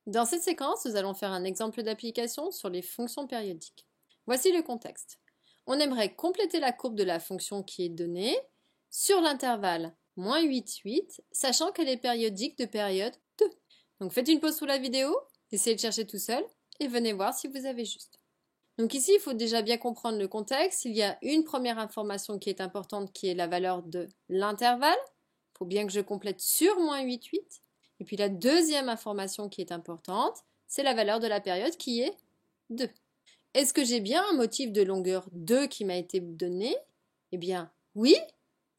Dans cette séquence, nous allons faire un exemple d'application sur les fonctions périodiques. Voici le contexte. On aimerait compléter la courbe de la fonction qui est donnée sur l'intervalle -8, 8, sachant qu'elle est périodique de période 2. Donc faites une pause sur la vidéo, essayez de chercher tout seul et venez voir si vous avez juste. Donc ici, il faut déjà bien comprendre le contexte. Il y a une première information qui est importante qui est la valeur de l'intervalle. Il faut bien que je complète sur -8, 8. Et puis la deuxième information qui est importante, c'est la valeur de la période qui est 2. Est-ce que j'ai bien un motif de longueur 2 qui m'a été donné? Eh bien, oui.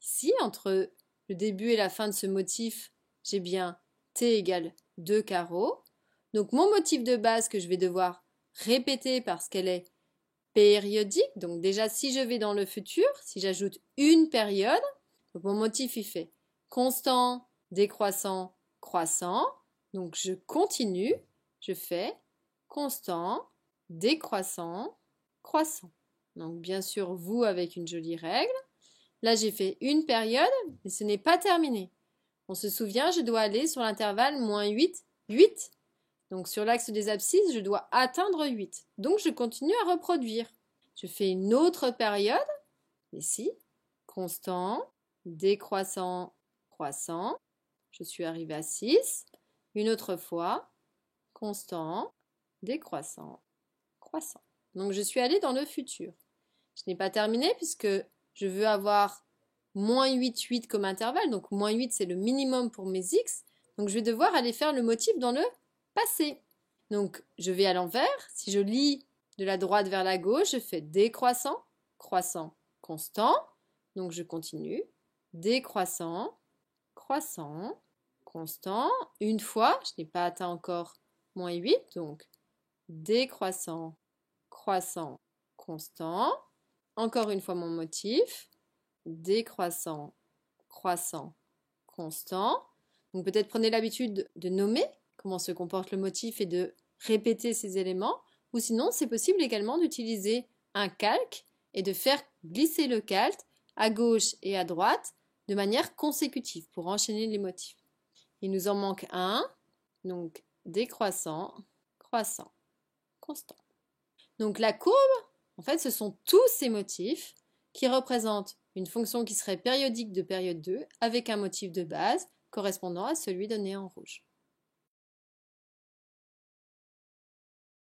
Ici, entre le début et la fin de ce motif, j'ai bien t égale 2 carreaux. Donc mon motif de base que je vais devoir répéter parce qu'elle est périodique, donc déjà si je vais dans le futur, si j'ajoute une période, donc mon motif il fait constant, décroissant, croissant, donc je continue, je fais constant, décroissant, croissant. Donc bien sûr vous avec une jolie règle. Là j'ai fait une période, mais ce n'est pas terminé. On se souvient, je dois aller sur l'intervalle -8, 8. Donc sur l'axe des abscisses, je dois atteindre 8. Donc je continue à reproduire. Je fais une autre période, ici, constant, décroissant, croissant. Je suis arrivé à 6. Une autre fois, constant, décroissant, croissant. Donc je suis allé dans le futur. Je n'ai pas terminé puisque je veux avoir -8, 8 comme intervalle. Donc -8 c'est le minimum pour mes x. Donc je vais devoir aller faire le motif dans le passé. Donc je vais à l'envers. Si je lis de la droite vers la gauche, je fais décroissant, croissant, constant. Donc je continue. Décroissant, croissant, constant. Une fois, je n'ai pas atteint encore -8, donc décroissant, croissant, constant. Encore une fois mon motif. Décroissant, croissant, constant. Donc peut-être prenez l'habitude de nommer comment se comporte le motif et de répéter ces éléments. Ou sinon, c'est possible également d'utiliser un calque et de faire glisser le calque à gauche et à droite de manière consécutive pour enchaîner les motifs. Il nous en manque un, donc décroissant, croissant, constant. Donc la courbe, en fait, ce sont tous ces motifs qui représentent une fonction qui serait périodique de période 2 avec un motif de base correspondant à celui donné en rouge.